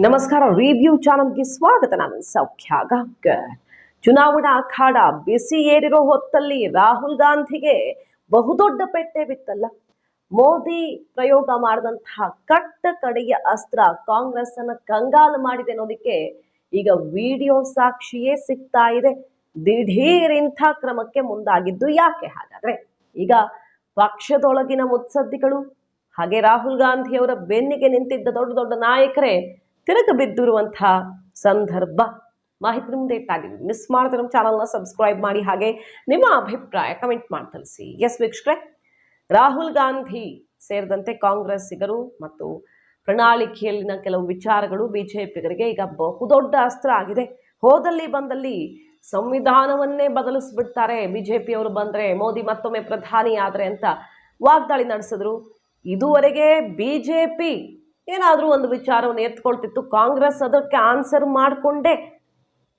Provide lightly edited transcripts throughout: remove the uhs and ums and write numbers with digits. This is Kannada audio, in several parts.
ನಮಸ್ಕಾರ. ರಿವ್ಯೂ ಚಾನಲ್ಗೆ ಸ್ವಾಗತ. ನಾನು ಸೌಖ್ಯ ಗಾಂವ್ಕರ್. ಚುನಾವಣಾ ಅಖಾಡ ಬಿಸಿ ಏರಿರೋ ಹೊತ್ತಲ್ಲಿ ರಾಹುಲ್ ಗಾಂಧಿಗೆ ಬಹುದೊಡ್ಡ ಪೆಟ್ಟೆ ಬಿತ್ತಲ್ಲ. ಮೋದಿ ಪ್ರಯೋಗ ಮಾಡಿದಂತಹ ಕಟ್ಟ ಕಡೆಯ ಅಸ್ತ್ರ ಕಾಂಗ್ರೆಸ್ ಅನ್ನ ಕಂಗಾಲು ಮಾಡಿದೆ ಅನ್ನೋದಕ್ಕೆ ಈಗ ವಿಡಿಯೋ ಸಾಕ್ಷಿಯೇ ಸಿಗ್ತಾ ಇದೆ. ದಿಢೀರ್ ಇಂಥ ಕ್ರಮಕ್ಕೆ ಮುಂದಾಗಿದ್ದು ಯಾಕೆ ಹಾಗಾದ್ರೆ? ಈಗ ಪಕ್ಷದೊಳಗಿನ ಮುತ್ಸದ್ದಿಗಳು ಹಾಗೆ ರಾಹುಲ್ ಗಾಂಧಿ ಅವರ ಬೆನ್ನಿಗೆ ನಿಂತಿದ್ದ ದೊಡ್ಡ ದೊಡ್ಡ ನಾಯಕರೇ ತಿರುಗಿ ಬಿದ್ದಿರುವಂತಹ ಸಂದರ್ಭ. ಮಾಹಿತಿ ಮುಂದೆ ಇಟ್ಟಾಗಿದೆ. ಮಿಸ್ ಮಾಡಿದ್ರೆ ನಮ್ಮ ಚಾನಲ್ನ ಸಬ್ಸ್ಕ್ರೈಬ್ ಮಾಡಿ, ಹಾಗೆ ನಿಮ್ಮ ಅಭಿಪ್ರಾಯ ಕಮೆಂಟ್ ಮಾಡಿ ತಿಳಿಸಿ. ಎಸ್ ವೀಕ್ಷಕರೇ, ರಾಹುಲ್ ಗಾಂಧಿ ಸೇರಿದಂತೆ ಕಾಂಗ್ರೆಸ್ಸಿಗರು ಮತ್ತು ಪ್ರಣಾಳಿಕೆಯಲ್ಲಿನ ಕೆಲವು ವಿಚಾರಗಳು ಬಿಜೆಪಿಗರಿಗೆ ಈಗ ಬಹುದೊಡ್ಡ ಅಸ್ತ್ರ ಆಗಿದೆ. ಹೋದಲ್ಲಿ ಬಂದಲ್ಲಿ ಸಂವಿಧಾನವನ್ನೇ ಬದಲಿಸ್ಬಿಡ್ತಾರೆ ಬಿಜೆಪಿಯವರು ಬಂದ್ರೆ, ಮೋದಿ ಮತ್ತೊಮ್ಮೆ ಪ್ರಧಾನಿ ಆದ್ರೆ ಅಂತ ವಾಗ್ದಾಳಿ ನಡೆಸಿದ್ರು. ಇದುವರೆಗೆ ಬಿಜೆಪಿ ಏನಾದರೂ ಒಂದು ವಿಚಾರವನ್ನು ಎತ್ಕೊಳ್ತಿತ್ತು, ಕಾಂಗ್ರೆಸ್ ಅದಕ್ಕೆ ಆನ್ಸರ್ ಮಾಡಿಕೊಂಡೇ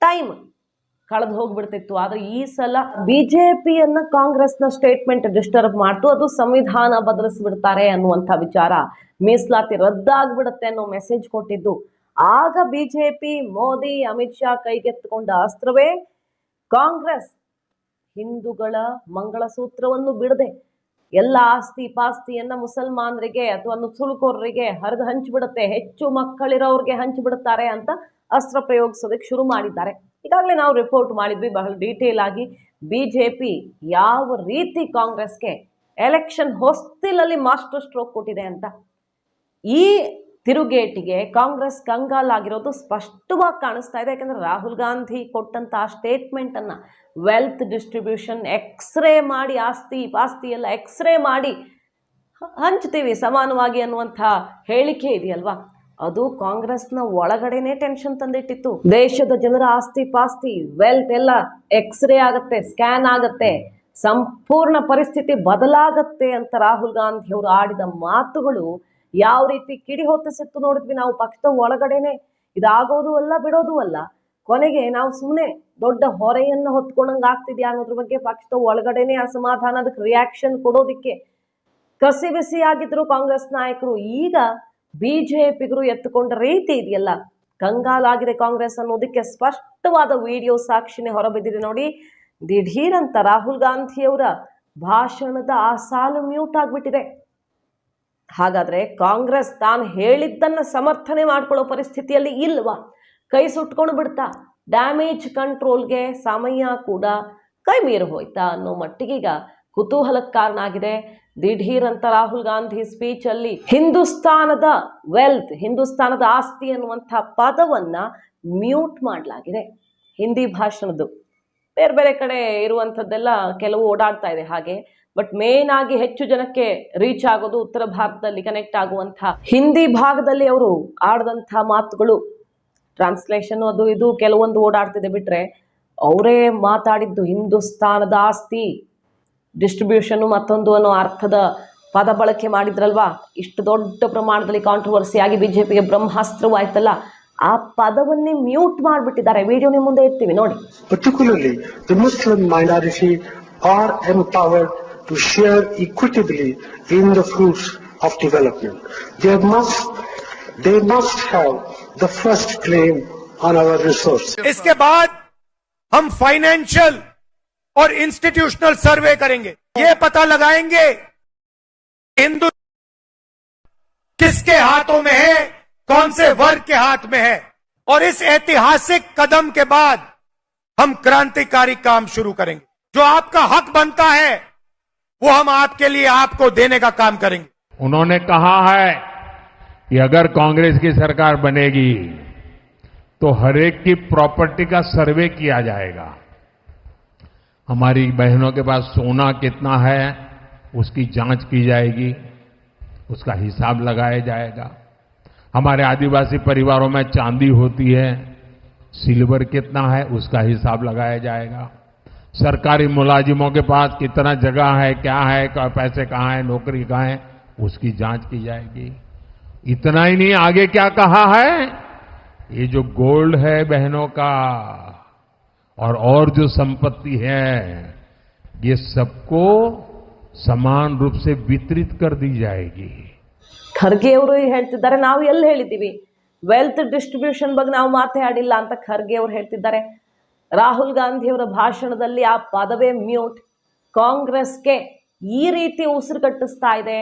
ಟೈಮ್ ಕಳೆದು ಹೋಗ್ಬಿಡ್ತಿತ್ತು. ಆದರೆ ಈ ಸಲ ಬಿಜೆಪಿಯನ್ನ ಕಾಂಗ್ರೆಸ್ನ ಸ್ಟೇಟ್ಮೆಂಟ್ ಡಿಸ್ಟರ್ಬ್ ಮಾಡ್ತು. ಅದು ಸಂವಿಧಾನ ಬದಲಿಸ್ಬಿಡ್ತಾರೆ ಅನ್ನುವಂಥ ವಿಚಾರ, ಮೀಸಲಾತಿ ರದ್ದಾಗ್ಬಿಡುತ್ತೆ ಅನ್ನೋ ಮೆಸೇಜ್ ಕೊಟ್ಟಿದ್ದು. ಆಗ ಬಿಜೆಪಿ ಮೋದಿ ಅಮಿತ್ ಶಾ ಕೈಗೆತ್ತಿಕೊಂಡ ಅಸ್ತ್ರವೇ ಕಾಂಗ್ರೆಸ್ ಹಿಂದೂಗಳ ಮಂಗಳಸೂತ್ರವನ್ನು ಬಿಡದೆ ಎಲ್ಲ ಆಸ್ತಿ ಪಾಸ್ತಿಯನ್ನ ಮುಸಲ್ಮಾನರಿಗೆ ಅಥವಾ ನುಸುಳುಕೋರರಿಗೆ ಹರಿದು ಹಂಚಿಬಿಡುತ್ತೆ, ಹೆಚ್ಚು ಮಕ್ಕಳಿರೋರಿಗೆ ಹಂಚಿಬಿಡುತ್ತಾರೆ ಅಂತ ಅಸ್ತ್ರ ಪ್ರಯೋಗಿಸೋದಕ್ಕೆ ಶುರು ಮಾಡಿದ್ದಾರೆ. ಈಗಾಗಲೇ ನಾವು ರಿಪೋರ್ಟ್ ಮಾಡಿದ್ವಿ ಬಹಳ ಡೀಟೇಲ್ ಆಗಿ, ಬಿಜೆಪಿ ಯಾವ ರೀತಿ ಕಾಂಗ್ರೆಸ್ಗೆ ಎಲೆಕ್ಷನ್ ಹೊಸ್ತಿಲಲ್ಲಿ ಮಾಸ್ಟರ್ ಸ್ಟ್ರೋಕ್ ಕೊಟ್ಟಿದೆ ಅಂತ. ಈ ತಿರುಗೇಟಿಗೆ ಕಾಂಗ್ರೆಸ್ ಕಂಗಾಲಾಗಿರೋದು ಸ್ಪಷ್ಟವಾಗಿ ಕಾಣಿಸ್ತಾ ಇದೆ. ಯಾಕಂದ್ರೆ ರಾಹುಲ್ ಗಾಂಧಿ ಕೊಟ್ಟಂತಹ ಸ್ಟೇಟ್ಮೆಂಟ್ ಅನ್ನ, ವೆಲ್ತ್ ಡಿಸ್ಟ್ರಿಬ್ಯೂಷನ್ ಎಕ್ಸ್ರೇ ಮಾಡಿ, ಆಸ್ತಿ ಪಾಸ್ತಿ ಎಲ್ಲ ಎಕ್ಸ್ರೇ ಮಾಡಿ ಹಂಚ್ತೀವಿ ಸಮಾನವಾಗಿ ಅನ್ನುವಂಥ ಹೇಳಿಕೆ ಇದೆಯಲ್ವಾ, ಅದು ಕಾಂಗ್ರೆಸ್ನ ಒಳಗಡೆನೆ ಟೆನ್ಷನ್ ತಂದಿಟ್ಟಿತ್ತು. ದೇಶದ ಜನರ ಆಸ್ತಿ ಪಾಸ್ತಿ ವೆಲ್ತ್ ಎಲ್ಲ ಎಕ್ಸ್ರೇ ಆಗತ್ತೆ, ಸ್ಕ್ಯಾನ್ ಆಗತ್ತೆ, ಸಂಪೂರ್ಣ ಪರಿಸ್ಥಿತಿ ಬದಲಾಗತ್ತೆ ಅಂತ ರಾಹುಲ್ ಗಾಂಧಿ ಅವರು ಆಡಿದ ಮಾತುಗಳು ಯಾವ ರೀತಿ ಕಿಡಿ ಹೊತ್ತಿಸಿತ್ತು ನೋಡಿದ್ವಿ ನಾವು. ಪಕ್ಷದ ಒಳಗಡೆನೆ ಇದಾಗೋದು ಅಲ್ಲ, ಬಿಡೋದು ಅಲ್ಲ, ಕೊನೆಗೆ ನಾವು ಸುಮ್ಮನೆ ದೊಡ್ಡ ಹೊರೆಯನ್ನು ಹೊತ್ಕೊಂಡಂಗೆ ಆಗ್ತಿದ್ಯಾ ಅನ್ನೋದ್ರ ಬಗ್ಗೆ ಪಕ್ಷದ ಒಳಗಡೆನೆ ಅಸಮಾಧಾನ, ಅದಕ್ಕೆ ರಿಯಾಕ್ಷನ್ ಕೊಡೋದಿಕ್ಕೆ ಕಸಿ ಬಿಸಿ ಆಗಿದ್ರು ಕಾಂಗ್ರೆಸ್ ನಾಯಕರು. ಈಗ ಬಿಜೆಪಿಗರು ಎತ್ತುಕೊಂಡ ರೀತಿ ಇದೆಯಲ್ಲ, ಕಂಗಾಲಾಗಿದೆ ಕಾಂಗ್ರೆಸ್ ಅನ್ನೋದಕ್ಕೆ ಸ್ಪಷ್ಟವಾದ ವಿಡಿಯೋ ಸಾಕ್ಷಿನೇ ಹೊರಬಿದ್ದಿದೆ ನೋಡಿ. ದಿಢೀರ್ ಅಂತ ರಾಹುಲ್ ಗಾಂಧಿಯವರ ಭಾಷಣದ ಆ ಸಾಲು ಮ್ಯೂಟ್ ಆಗ್ಬಿಟ್ಟಿದೆ. ಹಾಗಾದ್ರೆ ಕಾಂಗ್ರೆಸ್ ತಾನು ಹೇಳಿದ್ದನ್ನ ಸಮರ್ಥನೆ ಮಾಡ್ಕೊಳ್ಳೋ ಪರಿಸ್ಥಿತಿಯಲ್ಲಿ ಇಲ್ವಾ? ಕೈ ಸುಟ್ಕೊಂಡು ಬಿಡ್ತಾ? ಡ್ಯಾಮೇಜ್ ಕಂಟ್ರೋಲ್ಗೆ ಸಮಯ ಕೂಡ ಕೈ ಮೀರಿ ಹೋಯ್ತಾ ಅನ್ನೋ ಮಟ್ಟಿಗೀಗ ಕುತೂಹಲಕ್ಕೆ ಕಾರಣ ಆಗಿದೆ. ದಿಢೀರ್ ಅಂತ ರಾಹುಲ್ ಗಾಂಧಿ ಸ್ಪೀಚ್ ಅಲ್ಲಿ ಹಿಂದೂಸ್ತಾನದ ವೆಲ್ತ್, ಹಿಂದೂಸ್ತಾನದ ಆಸ್ತಿ ಅನ್ನುವಂಥ ಪದವನ್ನ ಮ್ಯೂಟ್ ಮಾಡಲಾಗಿದೆ. ಹಿಂದಿ ಭಾಷಣದ್ದು ಬೇರೆ ಬೇರೆ ಕಡೆ ಇರುವಂಥದ್ದೆಲ್ಲ ಕೆಲವು ಓಡಾಡ್ತಾ ಇದೆ ಹಾಗೆ, ಬಟ್ ಮೇನ್ ಆಗಿ ಹೆಚ್ಚು ಜನಕ್ಕೆ ರೀಚ್ ಆಗೋದು ಉತ್ತರ ಭಾರತದಲ್ಲಿ ಕನೆಕ್ಟ್ ಆಗುವಂಥ ಹಿಂದಿ ಭಾಗದಲ್ಲಿ ಅವರು ಆಡದಂಥ ಮಾತುಗಳು, ಟ್ರಾನ್ಸ್ಲೇಷನ್ ಅದು ಇದು ಕೆಲವೊಂದು ಓಡಾಡ್ತಿದೆ. ಬಿಟ್ರೆ ಅವರೇ ಮಾತಾಡಿದ್ದು ಹಿಂದೂಸ್ತಾನದ ಆಸ್ತಿ ಡಿಸ್ಟ್ರಿಬ್ಯೂಷನ್ ಮತ್ತೊಂದು ಅನ್ನೋ ಅರ್ಥದ ಪದ ಬಳಕೆ ಮಾಡಿದ್ರಲ್ವಾ. ಇಷ್ಟು ದೊಡ್ಡ ಪ್ರಮಾಣದಲ್ಲಿ ಕಾಂಟ್ರವರ್ಸಿ ಆಗಿ ಬಿಜೆಪಿಗೆ ಬ್ರಹ್ಮಾಸ್ತ್ರವಾಯ್ತಲ್ಲ, ಆ ಪದವನ್ನೇ ಮ್ಯೂಟ್ ಮಾಡಿಬಿಟ್ಟಿದ್ದಾರೆ. ವಿಡಿಯೋ ನಿಮ್ಮ ಮುಂದೆ ಇರ್ತೀವಿ ನೋಡಿ. Particularly the Muslim minority are empowered to share equitably in the fruits of development. They must have the first claim on our resources. इसके बाद हम फाइनेंशियल और इंस्टीट्यूशनल सर्वे करेंगे, ये पता लगाएंगे हिंदू किसके हाथों में है, कौन से वर्ग के हाथ में है, और इस ऐतिहासिक कदम के बाद हम क्रांतिकारी काम शुरू करेंगे. जो आपका हक बनता है वो हम आपके लिए आपको देने का काम करेंगे. उन्होंने कहा है कि अगर कांग्रेस की सरकार बनेगी तो हरेक की प्रॉपर्टी का सर्वे किया जाएगा. हमारी बहनों के पास सोना कितना है उसकी जांच की जाएगी, उसका हिसाब लगाया जाएगा. हमारे आदिवासी परिवारों में चांदी होती है, सिल्वर कितना है उसका हिसाब लगाया जाएगा. सरकारी मुलाजिमों के पास कितना जगह है, क्या है, पैसे कहाँ है, नौकरी कहाँ है, उसकी जांच की जाएगी. इतना ही नहीं, आगे क्या कहा है, ये जो गोल्ड है बहनों का और जो संपत्ति है ये सबको समान रूप से वितरित कर दी जाएगी. ಖರ್ಗೆ ಅವರು ಹೇಳ್ತಿದ್ದಾರೆ, ನಾವು ಎಲ್ಲಿ ಹೇಳಿದ್ದೀವಿ ವೆಲ್ತ್ ಡಿಸ್ಟ್ರಿಬ್ಯೂಷನ್ ಬಗ್ಗೆ ನಾವು ಮಾತಾಡಿಲ್ಲ ಅಂತ ಖರ್ಗೆ ಅವರು ಹೇಳ್ತಿದ್ದಾರೆ. ರಾಹುಲ್ ಗಾಂಧಿ ಅವರ ಭಾಷಣದಲ್ಲಿ ಆ ಪದವೇ ಮ್ಯೂಟ್. ಕಾಂಗ್ರೆಸ್ಗೆ ಈ ರೀತಿ ಉಸಿರು ಕಟ್ಟಿಸ್ತಾ ಇದೆ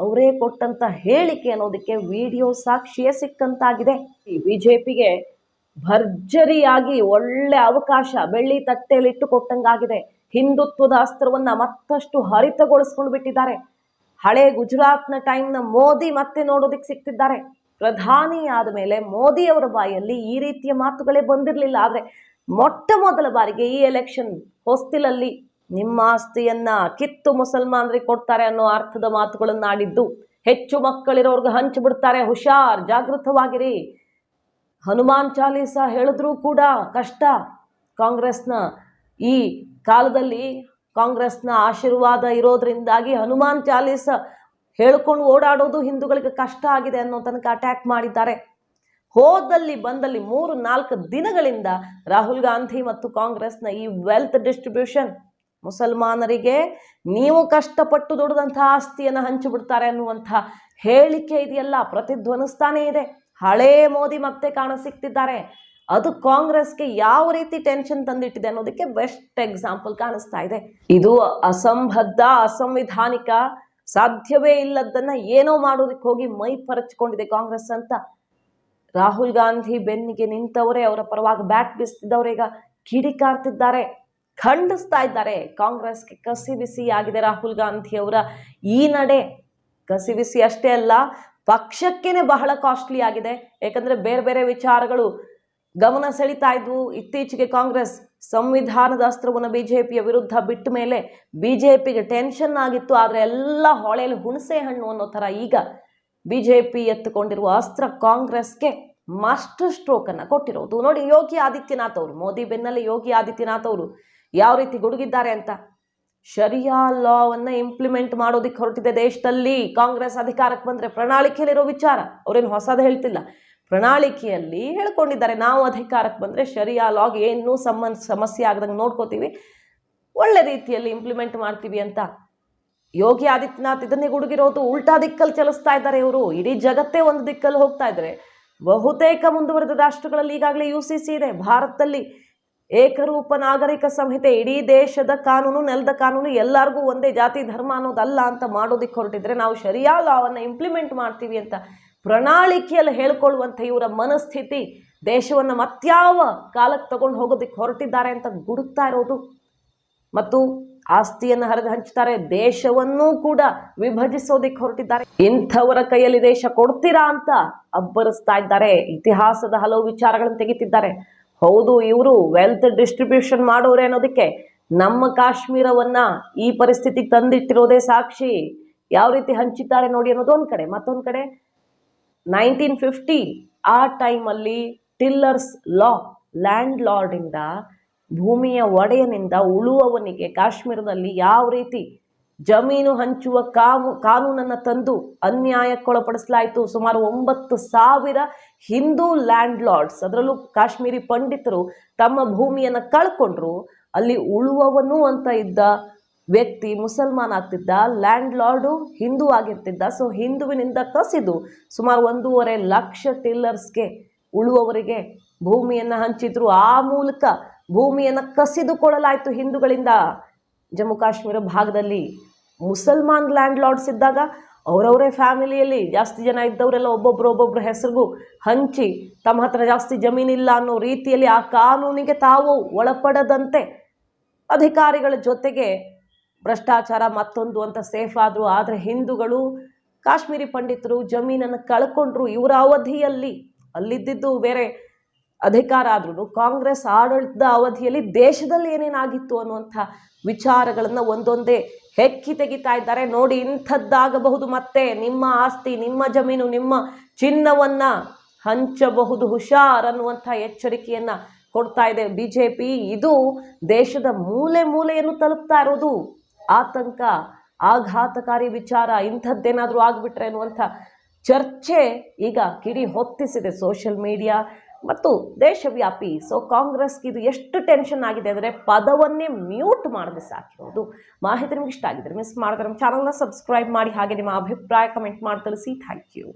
ಅವರೇ ಕೊಟ್ಟಂತ ಹೇಳಿಕೆ ಅನ್ನೋದಕ್ಕೆ ವಿಡಿಯೋ ಸಾಕ್ಷಿಯೇ ಸಿಕ್ಕಂತಾಗಿದೆ. ಬಿಜೆಪಿಗೆ ಭರ್ಜರಿಯಾಗಿ ಒಳ್ಳೆ ಅವಕಾಶ ಬೆಳ್ಳಿ ತಟ್ಟೆಯಲ್ಲಿ ಇಟ್ಟು ಕೊಟ್ಟಂಗಾಗಿದೆ. ಹಿಂದುತ್ವದ ಅಸ್ತ್ರವನ್ನ ಮತ್ತಷ್ಟು ಹರಿತಗೊಳಿಸ್ಕೊಂಡು ಬಿಟ್ಟಿದ್ದಾರೆ. ಹಳೆ ಗುಜರಾತ್ನ ಟೈಮ್ನ ಮೋದಿ ಮತ್ತೆ ನೋಡೋದಿಕ್ಕೆ ಸಿಗ್ತಿದ್ದಾರೆ. ಪ್ರಧಾನಿ ಆದ ಮೇಲೆ ಮೋದಿ ಅವರ ಬಾಯಲ್ಲಿ ಈ ರೀತಿಯ ಮಾತುಗಳೇ ಬಂದಿರಲಿಲ್ಲ. ಆದರೆ ಮೊಟ್ಟ ಮೊದಲ ಬಾರಿಗೆ ಈ ಎಲೆಕ್ಷನ್ ಹೊಸ್ತಿಲಲ್ಲಿ ನಿಮ್ಮ ಆಸ್ತಿಯನ್ನ ಕಿತ್ತು ಮುಸಲ್ಮಾನರಿಗೆ ಕೊಡ್ತಾರೆ ಅನ್ನೋ ಅರ್ಥದ ಮಾತುಗಳನ್ನ ಆಡಿದ್ದು. ಹೆಚ್ಚು ಮಕ್ಕಳಿರೋರ್ಗೆ ಹಂಚಿಬಿಡ್ತಾರೆ, ಹುಷಾರ್, ಜಾಗೃತವಾಗಿರಿ. ಹನುಮಾನ್ ಚಾಲೀಸ ಹೇಳಿದ್ರೂ ಕೂಡ ಕಷ್ಟ. ಕಾಂಗ್ರೆಸ್ನ ಈ ಕಾಲದಲ್ಲಿ ಕಾಂಗ್ರೆಸ್ನ ಆಶೀರ್ವಾದ ಇರೋದ್ರಿಂದಾಗಿ ಹನುಮಾನ್ ಚಾಲೀಸ ಹೇಳ್ಕೊಂಡು ಓಡಾಡೋದು ಹಿಂದೂಗಳಿಗೆ ಕಷ್ಟ ಆಗಿದೆ ಅನ್ನೋ ತನಕ ಅಟ್ಯಾಕ್ ಮಾಡಿದ್ದಾರೆ. ಹೋದಲ್ಲಿ ಬಂದಲ್ಲಿ 3-4 ದಿನಗಳಿಂದ ರಾಹುಲ್ ಗಾಂಧಿ ಮತ್ತು ಕಾಂಗ್ರೆಸ್ನ ಈ ವೆಲ್ತ್ ಡಿಸ್ಟ್ರಿಬ್ಯೂಷನ್, ಮುಸಲ್ಮಾನರಿಗೆ ನೀವು ಕಷ್ಟಪಟ್ಟು ದುಡಿದಂತಹ ಆಸ್ತಿಯನ್ನು ಹಂಚಿಬಿಡ್ತಾರೆ ಅನ್ನುವಂಥ ಹೇಳಿಕೆ ಇದೆಯಲ್ಲ, ಪ್ರತಿಧ್ವನಿಸ್ತಾನೇ ಇದೆ. ಹಳೇ ಮೋದಿ ಮತ್ತೆ ಕಾಣಸಿಗ್ತಿದ್ದಾರೆ. ಅದು ಕಾಂಗ್ರೆಸ್ಗೆ ಯಾವ ರೀತಿ ಟೆನ್ಷನ್ ತಂದಿಟ್ಟಿದೆ ಅನ್ನೋದಕ್ಕೆ ಬೆಸ್ಟ್ ಎಕ್ಸಾಂಪಲ್ ಕಾಣಿಸ್ತಾ ಇದೆ. ಇದು ಅಸಂಬದ್ಧ, ಅಸಂವಿಧಾನಿಕ, ಸಾಧ್ಯವೇ ಇಲ್ಲದನ್ನ ಏನೋ ಮಾಡೋದಕ್ಕೆ ಹೋಗಿ ಮೈ ಪರಚಿಕೊಂಡಿದೆ ಕಾಂಗ್ರೆಸ್ ಅಂತ ರಾಹುಲ್ ಗಾಂಧಿ ಬೆನ್ನಿಗೆ ನಿಂತವರೇ, ಅವರ ಪರವಾಗಿ ಬ್ಯಾಟ್ ಬೀಸ್ತಿದ್ದವರೇ ಈಗ ಕಿಡಿಕಾರ್ತಿದ್ದಾರೆ, ಖಂಡಿಸ್ತಾ ಇದ್ದಾರೆ. ಕಾಂಗ್ರೆಸ್ಗೆ ಕಸಿ ಬಿಸಿ ಆಗಿದೆ ರಾಹುಲ್ ಗಾಂಧಿ ಅವರ ಈ ನಡೆ. ಕಸಿ ಬಿಸಿ ಅಷ್ಟೇ ಅಲ್ಲ, ಪಕ್ಷಕ್ಕೇನೆ ಬಹಳ ಕಾಸ್ಟ್ಲಿ ಆಗಿದೆ. ಯಾಕಂದ್ರೆ ಬೇರೆ ಬೇರೆ ವಿಚಾರಗಳು ಗಮನ ಸೆಳೀತಾ ಇದ್ವು. ಇತ್ತೀಚೆಗೆ ಕಾಂಗ್ರೆಸ್ ಸಂವಿಧಾನದ ಅಸ್ತ್ರವನ್ನು ಬಿಜೆಪಿಯ ವಿರುದ್ಧ ಬಿಟ್ಟ ಮೇಲೆ ಬಿಜೆಪಿಗೆ ಟೆನ್ಷನ್ ಆಗಿತ್ತು. ಆದರೆ ಎಲ್ಲ ಹೊಳೆಯಲ್ಲಿ ಹುಣಸೆ ಹಣ್ಣು ಅನ್ನೋ ಥರ ಈಗ ಬಿಜೆಪಿ ಎತ್ತುಕೊಂಡಿರುವ ಅಸ್ತ್ರ ಕಾಂಗ್ರೆಸ್ಗೆ ಮಾಸ್ಟರ್ ಸ್ಟ್ರೋಕ್ ಅನ್ನ ಕೊಟ್ಟಿರೋದು. ನೋಡಿ, ಯೋಗಿ ಆದಿತ್ಯನಾಥ್ ಅವರು, ಮೋದಿ ಬೆನ್ನಲ್ಲೇ ಯೋಗಿ ಆದಿತ್ಯನಾಥ್ ಅವರು ಯಾವ ರೀತಿ ಗುಡುಗಿದ್ದಾರೆ ಅಂತ. ಶರಿಯಾ ಲಾವನ್ನ ಇಂಪ್ಲಿಮೆಂಟ್ ಮಾಡೋದಿಕ್ಕೆ ಹೊರಟಿದೆ ದೇಶದಲ್ಲಿ ಕಾಂಗ್ರೆಸ್ ಅಧಿಕಾರಕ್ಕೆ ಬಂದ್ರೆ. ಪ್ರಣಾಳಿಕೆಯಲ್ಲಿರೋ ವಿಚಾರ, ಅವ್ರೇನು ಹೊಸದು ಹೇಳ್ತಿಲ್ಲ, ಪ್ರಣಾಳಿಕೆಯಲ್ಲಿ ಹೇಳ್ಕೊಂಡಿದ್ದಾರೆ, ನಾವು ಅಧಿಕಾರಕ್ಕೆ ಬಂದರೆ ಶರಿಯಾ ಲಾಗ್ ಏನೂ ಸಮಸ್ಯೆ ಆಗದಂಗೆ ನೋಡ್ಕೋತೀವಿ, ಒಳ್ಳೆ ರೀತಿಯಲ್ಲಿ ಇಂಪ್ಲಿಮೆಂಟ್ ಮಾಡ್ತೀವಿ ಅಂತ. ಯೋಗಿ ಆದಿತ್ಯನಾಥ್ ಇದನ್ನೇ ಗುಡುಗಿರೋದು. ಉಲ್ಟಾ ದಿಕ್ಕಲ್ಲಿ ಚಲಿಸ್ತಾ ಇದ್ದಾರೆ ಇವರು. ಇಡೀ ಜಗತ್ತೇ ಒಂದು ದಿಕ್ಕಲ್ಲಿ ಹೋಗ್ತಾ ಇದ್ದಾರೆ. ಬಹುತೇಕ ಮುಂದುವರೆದ ರಾಷ್ಟ್ರಗಳಲ್ಲಿ ಈಗಾಗಲೇ UCC ಇದೆ. ಭಾರತದಲ್ಲಿ ಏಕರೂಪ ನಾಗರಿಕ ಸಂಹಿತೆ, ಇಡೀ ದೇಶದ ಕಾನೂನು, ನೆಲದ ಕಾನೂನು ಎಲ್ಲರಿಗೂ ಒಂದೇ, ಜಾತಿ ಧರ್ಮ ಅನ್ನೋದಲ್ಲ ಅಂತ ಮಾಡೋದಿಕ್ಕೆ ಹೊರಟಿದ್ರೆ ನಾವು ಶರಿಯಾ ಲಾವನ್ನು ಇಂಪ್ಲಿಮೆಂಟ್ ಮಾಡ್ತೀವಿ ಅಂತ ಪ್ರಣಾಳಿಕೆಯಲ್ಲಿ ಹೇಳ್ಕೊಳ್ಳುವಂಥ ಇವರ ಮನಸ್ಥಿತಿ ದೇಶವನ್ನು ಮತ್ಯಾವ ಕಾಲಕ್ಕೆ ತಗೊಂಡು ಹೋಗೋದಕ್ಕೆ ಹೊರಟಿದ್ದಾರೆ ಅಂತ ಗುಡುತ್ತಾ ಇರೋದು. ಮತ್ತು ಆಸ್ತಿಯನ್ನು ಹರಿದು ಹಂಚ್ತಾರೆ, ದೇಶವನ್ನೂ ಕೂಡ ವಿಭಜಿಸೋದಿಕ್ಕೆ ಹೊರಟಿದ್ದಾರೆ. ಇಂಥವರ ಕೈಯಲ್ಲಿ ದೇಶ ಕೊಡ್ತೀರಾ ಅಂತ ಅಬ್ಬರಿಸ್ತಾ ಇದ್ದಾರೆ. ಇತಿಹಾಸದ ಹಲವು ವಿಚಾರಗಳನ್ನು ತೆಗಿತಿದ್ದಾರೆ. ಹೌದು, ಇವರು ವೆಲ್ತ್ ಡಿಸ್ಟ್ರಿಬ್ಯೂಷನ್ ಮಾಡೋರೆ ಅನ್ನೋದಕ್ಕೆ ನಮ್ಮ ಕಾಶ್ಮೀರವನ್ನ ಈ ಪರಿಸ್ಥಿತಿಗೆ ತಂದಿಟ್ಟಿರೋದೇ ಸಾಕ್ಷಿ. ಯಾವ ರೀತಿ ಹಂಚಿದ್ದಾರೆ ನೋಡಿ ಅನ್ನೋದು ಒಂದ್ ಕಡೆ. ಮತ್ತೊಂದು ಕಡೆ 1950 ಆ ಟೈಮಲ್ಲಿ ಟಿಲ್ಲರ್ಸ್ ಲಾ, ಲ್ಯಾಂಡ್ ಲಾರ್ಡಿಂದ, ಭೂಮಿಯ ಒಡೆಯನಿಂದ ಉಳುವವನಿಗೆ ಕಾಶ್ಮೀರದಲ್ಲಿ ಯಾವ ರೀತಿ ಜಮೀನು ಹಂಚುವ ಕಾನೂನನ್ನು ತಂದು ಅನ್ಯಾಯಕ್ಕೊಳಪಡಿಸಲಾಯಿತು. ಸುಮಾರು 9,000 ಹಿಂದೂ ಲ್ಯಾಂಡ್ ಲಾರ್ಡ್ಸ್, ಅದರಲ್ಲೂ ಕಾಶ್ಮೀರಿ ಪಂಡಿತರು ತಮ್ಮ ಭೂಮಿಯನ್ನು ಕಳ್ಕೊಂಡ್ರು. ಅಲ್ಲಿ ಉಳುವವನು ಅಂತ ಇದ್ದ ವ್ಯಕ್ತಿ ಮುಸಲ್ಮಾನ್ ಆಗ್ತಿದ್ದ, ಲ್ಯಾಂಡ್ ಲಾರ್ಡು ಹಿಂದೂ ಆಗಿರ್ತಿದ್ದ. ಸೊ ಹಿಂದುವಿನಿಂದ ಕಸಿದು ಸುಮಾರು 1.5 ಲಕ್ಷ ಟಿಲ್ಲರ್ಸ್ಗೆ, ಉಳುವವರಿಗೆ ಭೂಮಿಯನ್ನು ಹಂಚಿದ್ರು. ಆ ಮೂಲಕ ಭೂಮಿಯನ್ನು ಕಸಿದುಕೊಳ್ಳಲಾಯಿತು ಹಿಂದೂಗಳಿಂದ. ಜಮ್ಮು ಕಾಶ್ಮೀರ ಭಾಗದಲ್ಲಿ ಮುಸಲ್ಮಾನ್ ಲ್ಯಾಂಡ್ ಲಾರ್ಡ್ಸ್ ಇದ್ದಾಗ ಅವರವರೇ ಫ್ಯಾಮಿಲಿಯಲ್ಲಿ ಜಾಸ್ತಿ ಜನ ಇದ್ದವರೆಲ್ಲ ಒಬ್ಬೊಬ್ಬರು ಹೆಸರಿಗೂ ಹಂಚಿ ತಮ್ಮ ಹತ್ರ ಜಾಸ್ತಿ ಜಮೀನಿಲ್ಲ ಅನ್ನೋ ರೀತಿಯಲ್ಲಿ ಆ ಕಾನೂನಿಗೆ ತಾವು ಒಳಪಡದಂತೆ ಅಧಿಕಾರಿಗಳ ಜೊತೆಗೆ ಭ್ರಷ್ಟಾಚಾರ ಮತ್ತೊಂದು ಅಂತ ಸೇಫ್ ಆದರು. ಆದರೆ ಹಿಂದೂಗಳು, ಕಾಶ್ಮೀರಿ ಪಂಡಿತರು ಜಮೀನನ್ನು ಕಳ್ಕೊಂಡ್ರು. ಇವರ ಅವಧಿಯಲ್ಲಿ ಅಲ್ಲಿದ್ದು ಬೇರೆ ಅಧಿಕಾರ ಆದ್ರೂ ಕಾಂಗ್ರೆಸ್ ಆಡಳಿತದ ಅವಧಿಯಲ್ಲಿ ದೇಶದಲ್ಲಿ ಏನೇನಾಗಿತ್ತು ಅನ್ನುವಂಥ ವಿಚಾರಗಳನ್ನು ಒಂದೊಂದೇ ಹೆಕ್ಕಿ ತೆಗಿತಾ ಇದ್ದಾರೆ. ನೋಡಿ, ಇಂಥದ್ದಾಗಬಹುದು, ಮತ್ತೆ ನಿಮ್ಮ ಆಸ್ತಿ, ನಿಮ್ಮ ಜಮೀನು, ನಿಮ್ಮ ಚಿನ್ನವನ್ನ ಹಂಚಬಹುದು, ಹುಷಾರ್ ಅನ್ನುವಂಥ ಎಚ್ಚರಿಕೆಯನ್ನ ಕೊಡ್ತಾ ಇದೆ ಬಿಜೆಪಿ. ಇದು ದೇಶದ ಮೂಲೆ ಮೂಲೆಯನ್ನು ತಲುಪ್ತಾ ಇರೋದು. ಆತಂಕ, ಆಘಾತಕಾರಿ ವಿಚಾರ, ಇಂಥದ್ದೇನಾದ್ರೂ ಆಗ್ಬಿಟ್ರೆ ಅನ್ನುವಂಥ ಚರ್ಚೆ ಈಗ ಕಿಡಿ ಹೊತ್ತಿಸಿದೆ ಸೋಷಿಯಲ್ ಮೀಡಿಯಾ ಮತ್ತು ದೇಶವ್ಯಾಪಿ. ಸೊ ಕಾಂಗ್ರೆಸ್ಗೆ ಇದು ಎಷ್ಟು ಟೆನ್ಷನ್ ಆಗಿದೆ ಅಂದರೆ ಪದವನ್ನೇ ಮ್ಯೂಟ್ ಮಾಡದೆ ಸಾಕಿರೋದು. ಮಾಹಿತಿ ನಿಮ್ಗೆ ಇಷ್ಟ ಆಗಿದ್ರೆ ಮಿಸ್ ಮಾಡಿದ್ರೆ ನಮ್ಮ ಚಾನಲ್ನ ಸಬ್ಸ್ಕ್ರೈಬ್ ಮಾಡಿ, ಹಾಗೆ ನಿಮ್ಮ ಅಭಿಪ್ರಾಯ ಕಮೆಂಟ್ ಮಾಡಿ ತಿಳಿಸಿ. Thank you.